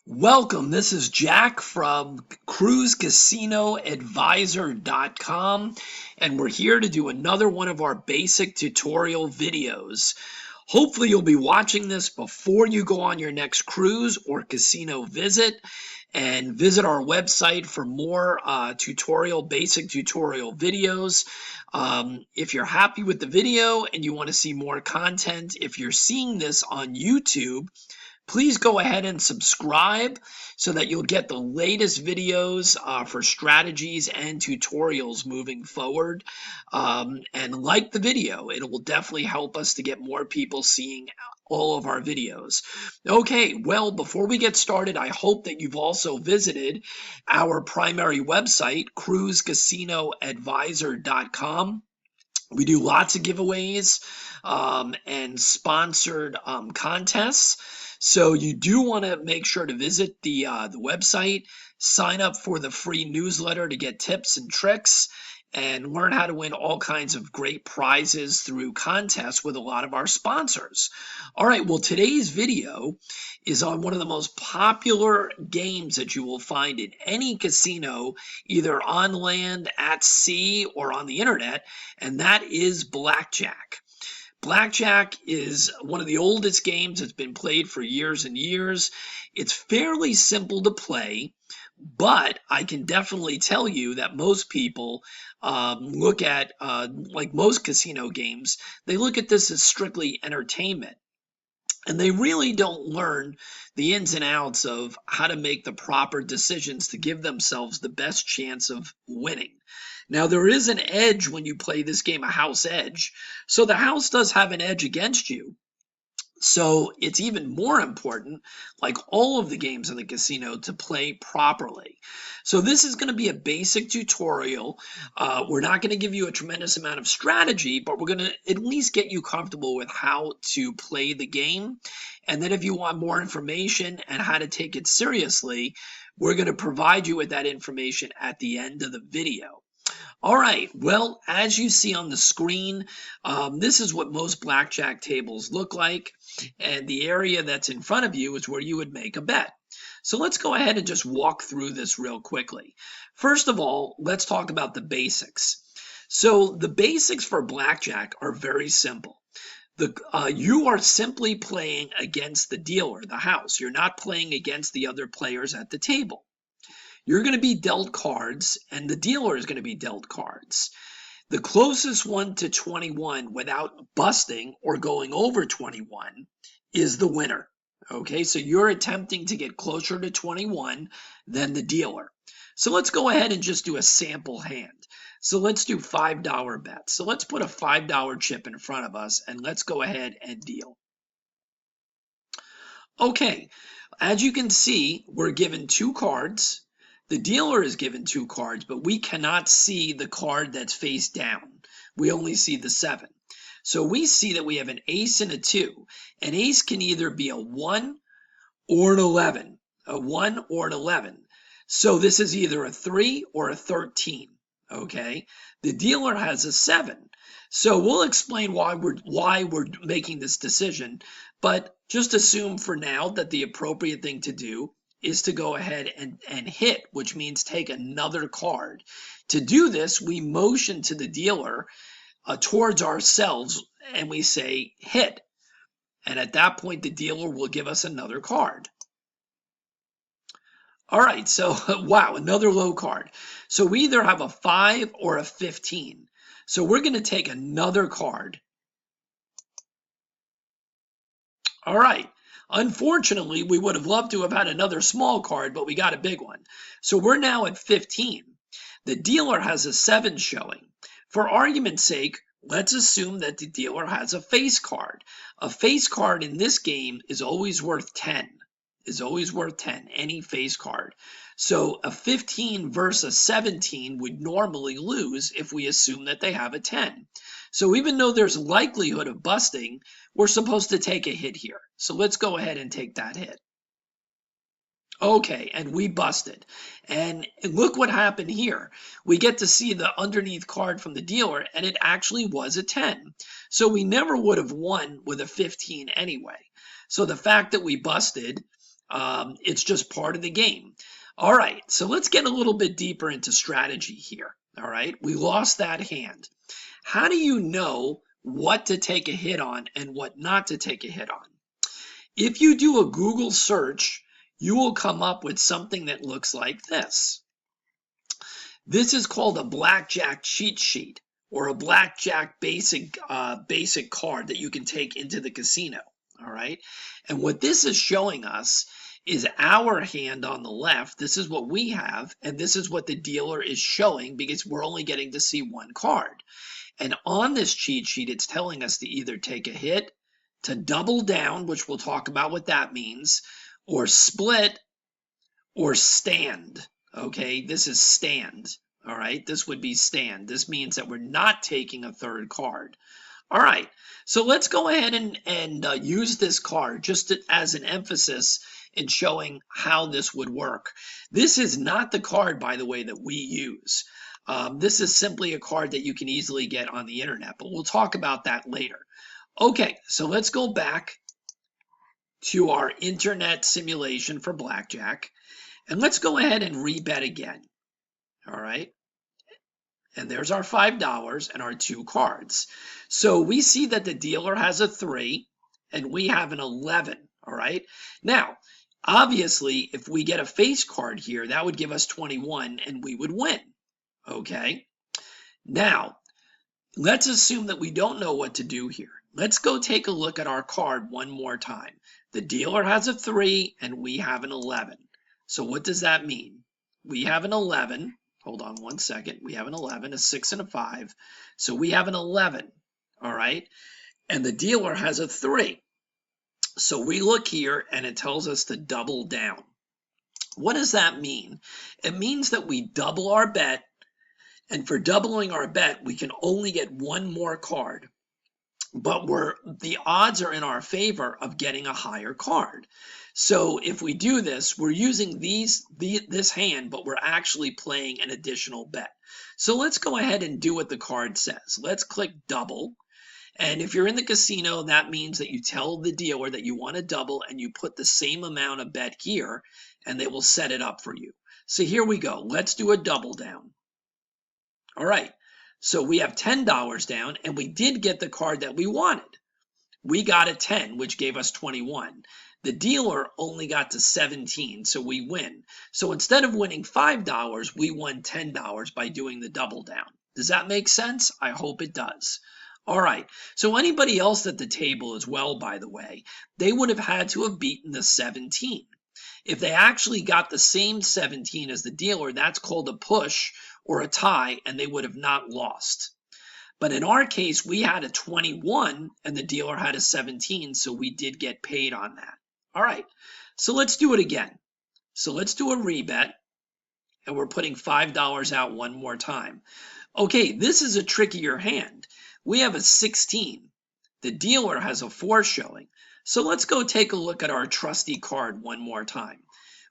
Welcome. This is Jack from Cruise Casino Advisor.com, and we're here to do another one of our basic tutorial videos. Hopefully, you'll be watching this before you go on your next cruise or casino visit, and visit our website for more basic tutorial videos. If you're happy with the video and you want to see more content, if you're seeing this on YouTube, please go ahead and subscribe so that you'll get the latest videos for strategies and tutorials moving forward. And like the video, it will definitely help us to get more people seeing all of our videos. Okay, well, before we get started, I hope that you've also visited our primary website, cruisecasinoadvisor.com. We do lots of giveaways and sponsored contests. So you do want to make sure to visit the website, sign up for the free newsletter to get tips and tricks, and learn how to win all kinds of great prizes through contests with a lot of our sponsors. All right, well, today's video is on one of the most popular games that you will find in any casino, either on land, at sea, or on the internet, and that is Blackjack. Blackjack is one of the oldest games that's been played for years and years. It's fairly simple to play, but I can definitely tell you that most people look at, like most casino games, they look at this as strictly entertainment. And they really don't learn the ins and outs of how to make the proper decisions to give themselves the best chance of winning. Now, there is an edge when you play this game, a house edge. So the house does have an edge against you. So it's even more important, like all of the games in the casino, to play properly. So this is going to be a basic tutorial. We're not going to give you a tremendous amount of strategy, but we're going to at least get you comfortable with how to play the game. And then if you want more information and how to take it seriously, we're going to provide you with that information at the end of the video. All right, well, as you see on the screen, this is what most blackjack tables look like, and the area that's in front of you is where you would make a bet. So let's go ahead and just walk through this real quickly. First of all, let's talk about the basics. So the basics for blackjack are very simple. You are simply playing against the dealer, the house. You're not playing against the other players at the table. You're going to be dealt cards, and the dealer is going to be dealt cards. The closest one to 21 without busting or going over 21 is the winner. Okay, so you're attempting to get closer to 21 than the dealer. So let's go ahead and just do a sample hand. So let's do $5 bets. So let's put a $5 chip in front of us, and let's go ahead and deal. Okay, as you can see, we're given two cards. The dealer is given two cards, but we cannot see the card that's face down. We only see the 7. So we see that we have an ace and a 2. An ace can either be a 1 or an 11. A 1 or an 11. So this is either a 3 or a 13. Okay? The dealer has a 7. So we'll explain why we're making this decision, but just assume for now that the appropriate thing to do is to go ahead and hit, which means take another card. To do this, we motion to the dealer towards ourselves and we say hit. And at that point, the dealer will give us another card. All right, so wow, another low card. So we either have a 5 or a 15. So we're going to take another card. All right. Unfortunately, we would have loved to have had another small card, but we got a big one. So we're now at 15. The dealer has a 7 showing. For argument's sake, let's assume that the dealer has a face card. A face card in this game is always worth 10. Any face card. So a 15 versus a 17 would normally lose if we assume that they have a 10. So even though there's likelihood of busting, we're supposed to take a hit here. So let's go ahead and take that hit. Okay, and we busted. And look what happened here. We get to see the underneath card from the dealer, and it actually was a 10. So we never would have won with a 15 anyway. So the fact that we busted It's just part of the game. All right, so let's get a little bit deeper into strategy here. All right, we lost that hand. How do you know what to take a hit on and what not to take a hit on? If you do a Google search, you will come up with something that looks like this. This is called a Blackjack cheat sheet, or a Blackjack basic card that you can take into the casino. All right, and what this is showing us is our hand on the left. This is what we have, and this is what the dealer is showing, because we're only getting to see one card. And on this cheat sheet, it's telling us to either take a hit, to double down, which we'll talk about what that means, or split, or stand. Okay, this is stand. All right, this would be stand. This means that we're not taking a third card. All right, so let's go ahead and use this card just as an emphasis in showing how this would work. This is not the card, by the way, that we use. This is simply a card that you can easily get on the internet, but we'll talk about that later. Okay, so let's go back to our internet simulation for Blackjack, and let's go ahead and rebet again. All right. And there's our $5 and our 2 cards. So we see that the dealer has a 3 and we have an 11. All right. Now, obviously, if we get a face card here, that would give us 21 and we would win. Okay. Now, let's assume that we don't know what to do here. Let's go take a look at our card one more time. The dealer has a 3 and we have an 11. So what does that mean? We have an 11. Hold on one second. We have an 11, a 6, and a 5. So we have an 11, all right? And the dealer has a 3. So we look here, and it tells us to double down. What does that mean? It means that we double our bet, and for doubling our bet, we can only get one more card. But the odds are in our favor of getting a higher card. So if we do this, we're using this hand, but we're actually playing an additional bet. So let's go ahead and do what the card says. Let's click double. And if you're in the casino, that means that you tell the dealer that you want to double and you put the same amount of bet here, and they will set it up for you. So here we go. Let's do a double down. All right. So we have $10 down, and we did get the card that we wanted. We got a 10, which gave us 21. The dealer only got to 17, so we win. So instead of winning $5, we won $10 by doing the double down. Does that make sense? I hope it does. All right, so anybody else at the table as well, by the way, they would have had to have beaten the 17. If they actually got the same 17 as the dealer, that's called a push or a tie, and they would have not lost. But in our case, we had a 21 and the dealer had a 17, so we did get paid on that. All right, so let's do it again. So let's do a rebet, and we're putting $5 out one more time. Okay, this is a trickier hand. We have a 16. The dealer has a 4 showing. So let's go take a look at our trusty card one more time.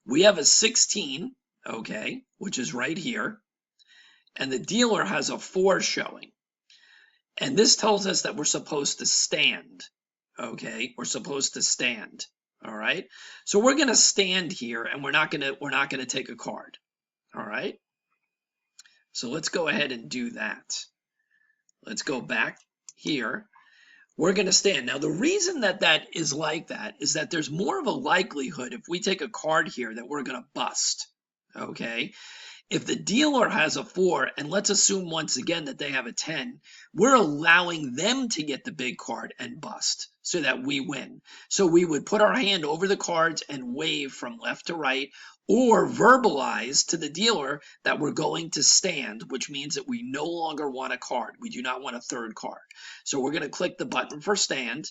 We have a 16, okay, which is right here. And the dealer has a 4 showing. And this tells us that we're supposed to stand, okay? We're supposed to stand, all right? So we're going to stand here, and we're not going to take a card, all right? So let's go ahead and do that. Let's go back here. We're going to stand. Now, the reason that that is like that is that there's more of a likelihood if we take a card here that we're going to bust, okay? If the dealer has a 4, and let's assume once again that they have a 10, we're allowing them to get the big card and bust so that we win. So we would put our hand over the cards and wave from left to right, or verbalize to the dealer that we're going to stand, which means that we no longer want a card. We do not want a third card. So we're going to click the button for stand.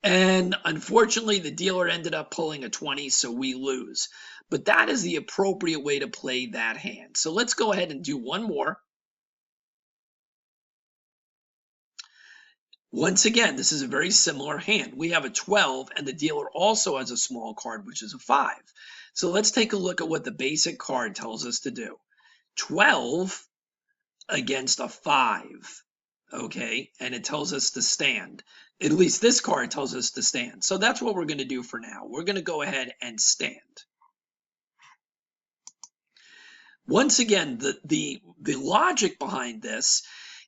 And unfortunately, the dealer ended up pulling a 20, so we lose. But that is the appropriate way to play that hand. So let's go ahead and do one more. Once again, this is a very similar hand. We have a 12, and the dealer also has a small card, which is a 5. So let's take a look at what the basic card tells us to do. 12 against a 5. okay, and it tells us to stand. At least this card tells us to stand. So that's what we're going to do for now. We're going to go ahead and stand. Once again, the logic behind this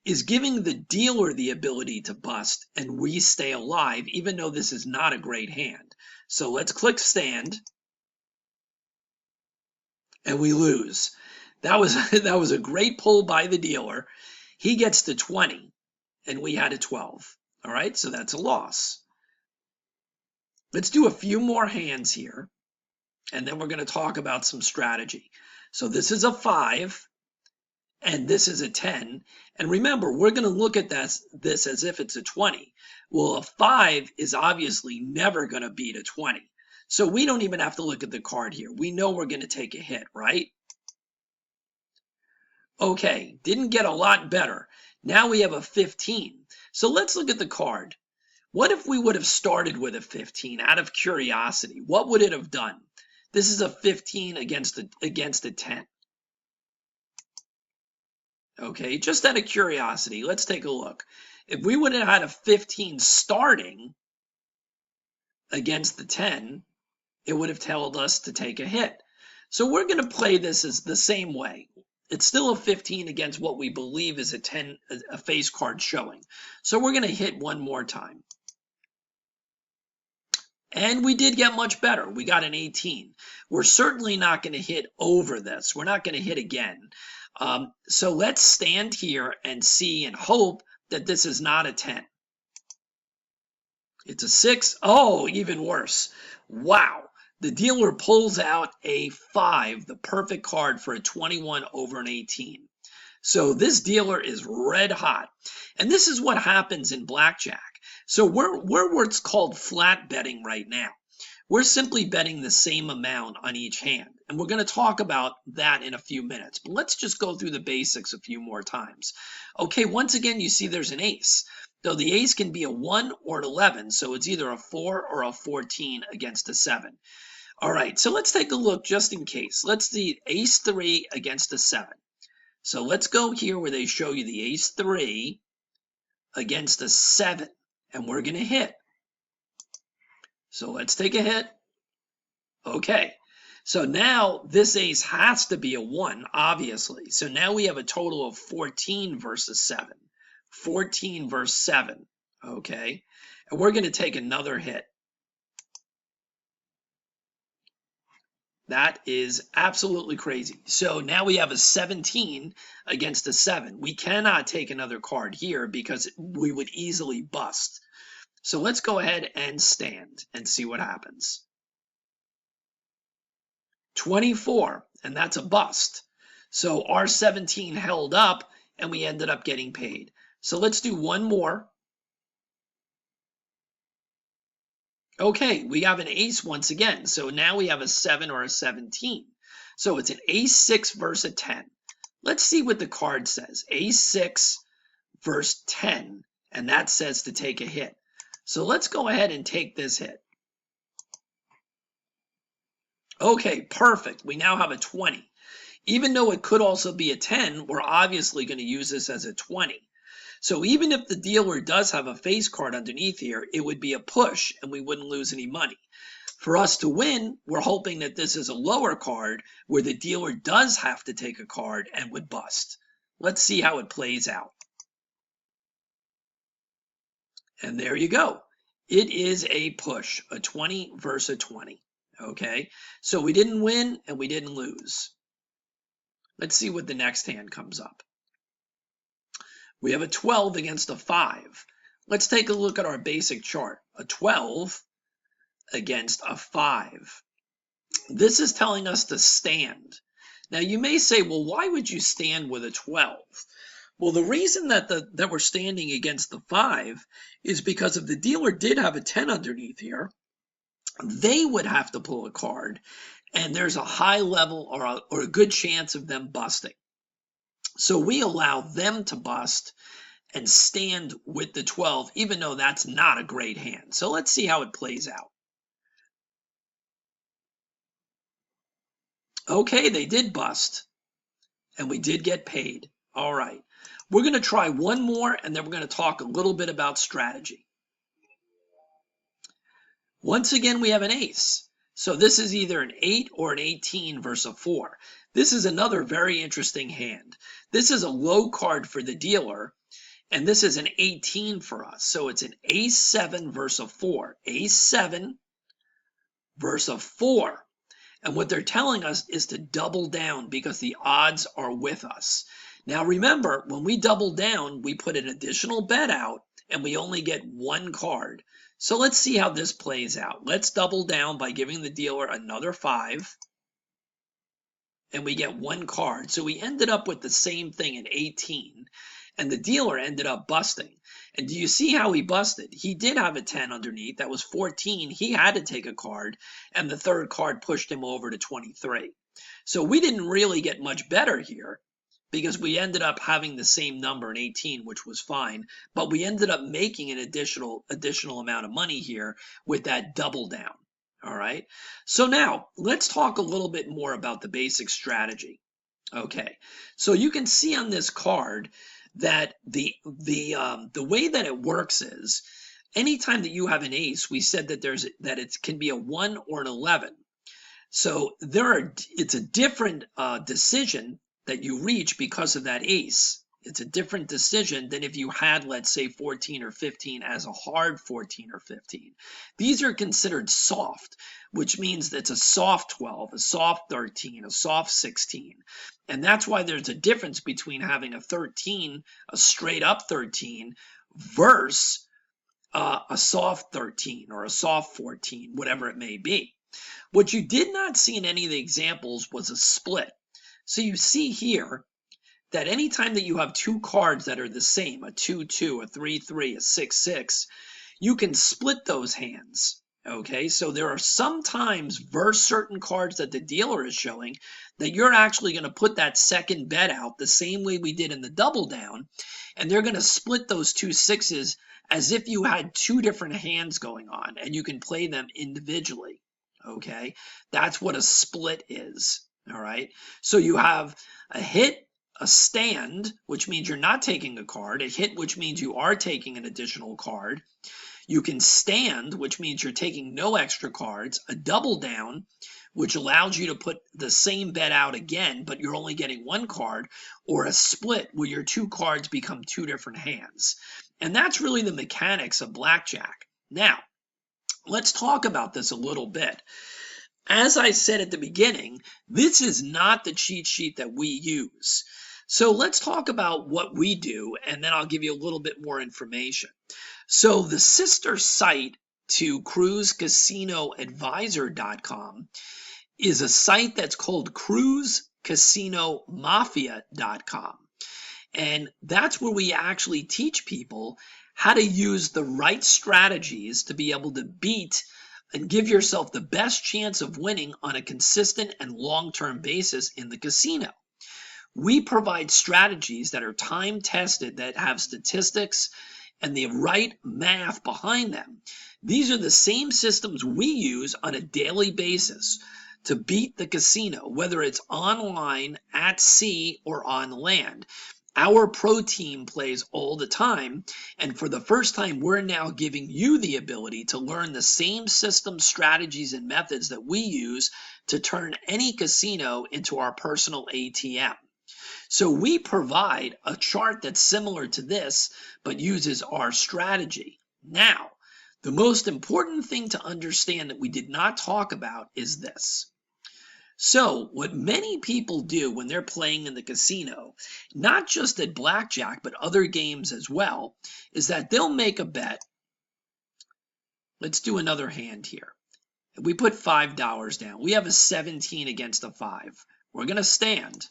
is giving the dealer the ability to bust and we stay alive, even though this is not a great hand. So let's click stand, and we lose. That was that was a great pull by the dealer. He gets to 20, and we had a 12. All right, so that's a loss. Let's do a few more hands here, and then we're going to talk about some strategy. So this is a 5, and this is a 10. And remember, we're going to look at this as if it's a 20. Well, a 5 is obviously never going to beat a 20. So we don't even have to look at the card here. We know we're going to take a hit, right? Okay, didn't get a lot better. Now we have a 15. So let's look at the card. What if we would have started with a 15 out of curiosity? What would it have done? This is a 15 against a 10. Okay, just out of curiosity, let's take a look. If we would have had a 15 starting against the 10, it would have told us to take a hit. So we're going to play this as the same way. It's still a 15 against what we believe is a 10, a face card showing. So we're going to hit one more time. And we did get much better. We got an 18. We're certainly not going to hit over this. We're not going to hit again. So let's stand here and see and hope that this is not a 10. It's a 6. Oh, even worse. Wow. The dealer pulls out a 5, the perfect card for a 21 over an 18. So this dealer is red hot. And this is what happens in blackjack. So we're what's called flat betting right now. We're simply betting the same amount on each hand. And we're going to talk about that in a few minutes. But let's just go through the basics a few more times. Okay, once again, you see there's an ace. Though the ace can be a 1 or an 11, so it's either a 4 or a 14 against a 7. All right, so let's take a look just in case. Let's see ace 3 against a 7. So let's go here where they show you the ace 3 against a 7, and we're going to hit. So let's take a hit. Okay, so now this ace has to be a 1, obviously. So now we have a total of 14 versus 7. 14 versus 7, okay? And we're going to take another hit. That is absolutely crazy. So now we have a 17 against a 7. We cannot take another card here because we would easily bust. So let's go ahead and stand and see what happens. 24, and that's a bust. So our 17 held up, and we ended up getting paid. So let's do one more. Okay, we have an ace once again. So now we have a 7 or a 17. So it's an ace 6 versus a 10. Let's see what the card says. Ace 6 versus 10, and that says to take a hit. So let's go ahead and take this hit. Okay, perfect. We now have a 20. Even though it could also be a 10, we're obviously going to use this as a 20. So even if the dealer does have a face card underneath here, it would be a push and we wouldn't lose any money. For us to win, we're hoping that this is a lower card where the dealer does have to take a card and would bust. Let's see how it plays out. And there you go. It is a push, a 20 versus a 20. Okay, so we didn't win and we didn't lose. Let's see what the next hand comes up. We have a 12 against a 5. Let's take a look at our basic chart. A 12 against a 5. This is telling us to stand. Now you may say, well, why would you stand with a 12? Well, the reason that we're standing against the 5 is because if the dealer did have a 10 underneath here, they would have to pull a card, and there's a high level or a good chance of them busting. So we allow them to bust and stand with the 12, even though that's not a great hand. So let's see how it plays out. Okay, they did bust, and we did get paid. All right. We're going to try one more, and then we're going to talk a little bit about strategy. Once again, we have an ace. So this is either an 8 or an 18 versus a 4. This is another very interesting hand. This is a low card for the dealer, and this is an 18 for us. So it's an ace 7 versus a 4. Ace 7 versus a 4. And what they're telling us is to double down because the odds are with us. Now remember, when we double down, we put an additional bet out and we only get one card. So let's see how this plays out. Let's double down by giving the dealer another 5. And we get one card. So we ended up with the same thing in 18. And the dealer ended up busting. And do you see how he busted? He did have a 10 underneath. That was 14. He had to take a card. And the third card pushed him over to 23. So we didn't really get much better here, because we ended up having the same number in 18, which was fine. But we ended up making an additional amount of money here with that double down. All right. So now let's talk a little bit more about the basic strategy. Okay. So you can see on this card that the way that it works is anytime that you have an ace, we said that it can be a 1 or an 11. So it's a different decision that you reach because of that ace. It's a different decision than if you had, let's say, 14 or 15 as a hard 14 or 15. These are considered soft, which means that it's a soft 12, a soft 13, a soft 16. And that's why there's a difference between having a 13, a straight up 13, versus a soft 13 or a soft 14, whatever it may be. What you did not see in any of the examples was a split. So you see here that anytime that you have two cards that are the same, a 2-2, a 3-3, a 6-6, you can split those hands. Okay, so there are some times versus certain cards that the dealer is showing that you're actually going to put that second bet out the same way we did in the double down, and they're going to split those 2 6s as if you had two different hands going on, and you can play them individually. Okay, that's what a split is. All right, so you have a hit, a stand, which means you're not taking a card, a hit, which means you are taking an additional card. You can stand, which means you're taking no extra cards, a double down, which allows you to put the same bet out again, but you're only getting one card, or a split where your two cards become two different hands. And that's really the mechanics of blackjack. Now, let's talk about this a little bit. As I said at the beginning, this is not the cheat sheet that we use. So let's talk about what we do, and then I'll give you a little bit more information. So the sister site to cruisecasinoadvisor.com is a site that's called cruisecasinomafia.com. And that's where we actually teach people how to use the right strategies to be able to beat and give yourself the best chance of winning on a consistent and long-term basis in the casino. We provide strategies that are time-tested, that have statistics and the right math behind them. These are the same systems we use on a daily basis to beat the casino, whether it's online, at sea, or on land. Our pro team plays all the time, and for the first time, we're now giving you the ability to learn the same system, strategies, and methods that we use to turn any casino into our personal ATM. So we provide a chart that's similar to this, but uses our strategy. Now, the most important thing to understand that we did not talk about is this. So what many people do when they're playing in the casino, not just at blackjack, but other games as well, is that they'll make a bet. Let's do another hand here. We put $5 down. We have a 17 against a 5. We're going to stand.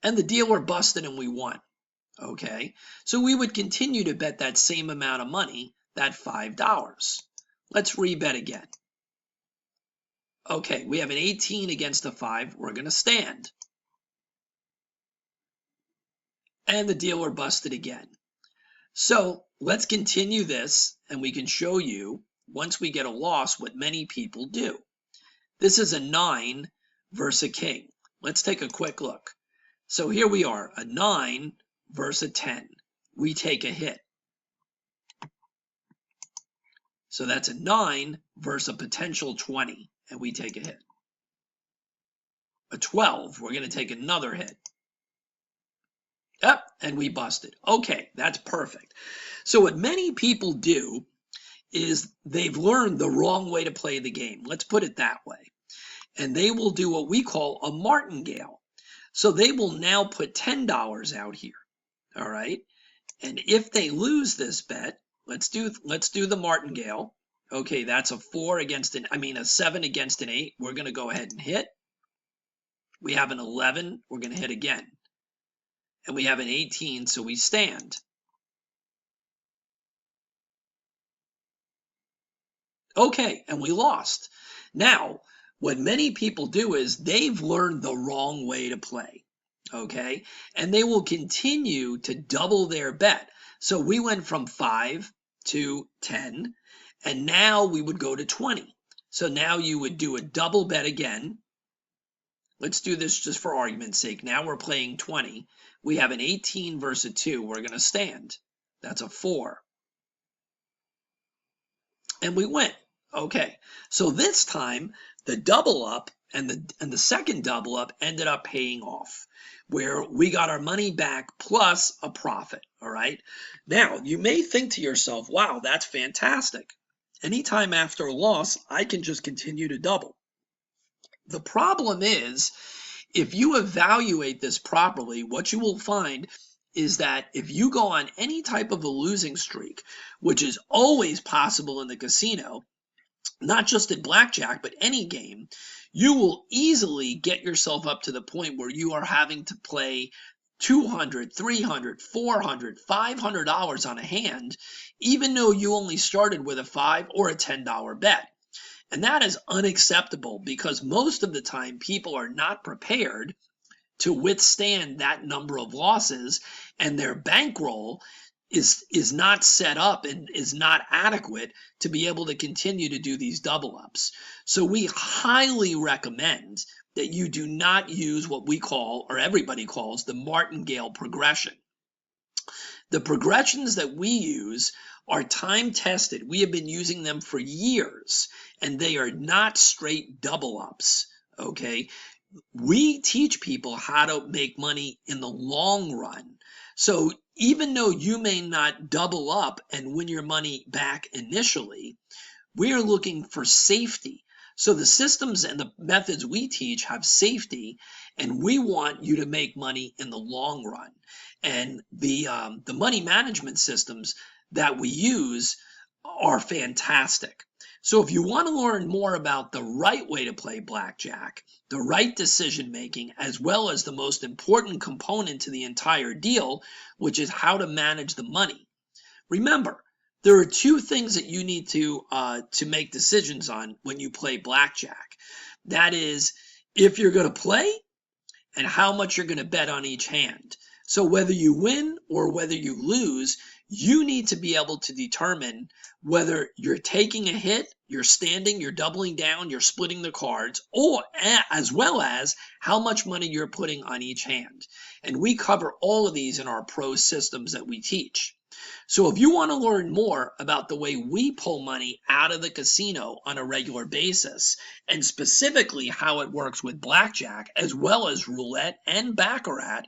And the dealer busted and we won. Okay, so we would continue to bet that same amount of money, that $5. Let's rebet again. Okay, we have an 18 against a 5. We're going to stand. And the dealer busted again. So let's continue this, and we can show you, once we get a loss, what many people do. This is a 9 versus a king. Let's take a quick look. So here we are, a 9 versus a 10. We take a hit. So that's a 9 versus a potential 20, and we take a hit. A 12, we're going to take another hit. Yep, and we busted. Okay, that's perfect. So what many people do is they've learned the wrong way to play the game. Let's put it that way. And they will do what we call a martingale. So they will now put $10 out here. All right. And if they lose this bet, let's do the martingale. Okay, that's a 7 against an 8. We're going to go ahead and hit. We have an 11. We're going to hit again. And we have an 18, so we stand. Okay, and we lost. Now, what many people do is they've learned the wrong way to play. Okay, and they will continue to double their bet. So we went from 5 to 10, and now we would go to 20. So now you would do a double bet again. Let's do this just for argument's sake. Now we're playing 20. We have an 18 versus a 2. We're going to stand. That's a 4. And we win. Okay, so this time the double up and the second double up ended up paying off, where we got our money back plus a profit. All right. Now you may think to yourself, wow, that's fantastic. Anytime after a loss, I can just continue to double. The problem is, if you evaluate this properly, what you will find is that if you go on any type of a losing streak, which is always possible in the casino, not just at blackjack, but any game, you will easily get yourself up to the point where you are having to play $200, $300, $400, $500 on a hand, even though you only started with a $5 or a $10 bet. And that is unacceptable, because most of the time people are not prepared to withstand that number of losses, and their bankroll is not set up and is not adequate to be able to continue to do these double ups. So we highly recommend that you do not use what we call, or everybody calls, the martingale progression. The progressions that we use are time tested. We have been using them for years, and they are not straight double ups. Okay, we teach people how to make money in the long run. So even though you may not double up and win your money back initially, we are looking for safety. So the systems and the methods we teach have safety, and we want you to make money in the long run. And the money management systems that we use are fantastic. So if you want to learn more about the right way to play blackjack, the right decision making, as well as the most important component to the entire deal, which is how to manage the money, remember, there are two things that you need to make decisions on when you play blackjack. That is, if you're going to play and how much you're going to bet on each hand. So whether you win or whether you lose, you need to be able to determine whether you're taking a hit, you're standing, you're doubling down, you're splitting the cards, or as well as how much money you're putting on each hand. And we cover all of these in our pro systems that we teach. So if you want to learn more about the way we pull money out of the casino on a regular basis, and specifically how it works with blackjack, as well as roulette and baccarat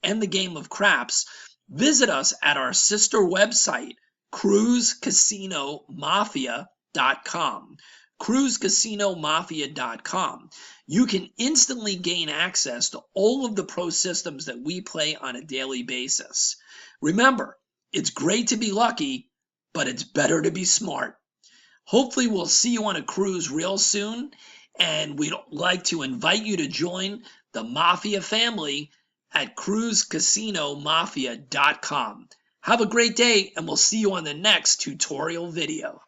and the game of craps, visit us at our sister website, cruisecasinomafia.com. cruisecasinomafia.com. You can instantly gain access to all of the pro systems that we play on a daily basis. Remember, it's great to be lucky, but it's better to be smart. Hopefully we'll see you on a cruise real soon, and we'd like to invite you to join the Mafia family at cruisecasinomafia.com. Have a great day, and we'll see you on the next tutorial video.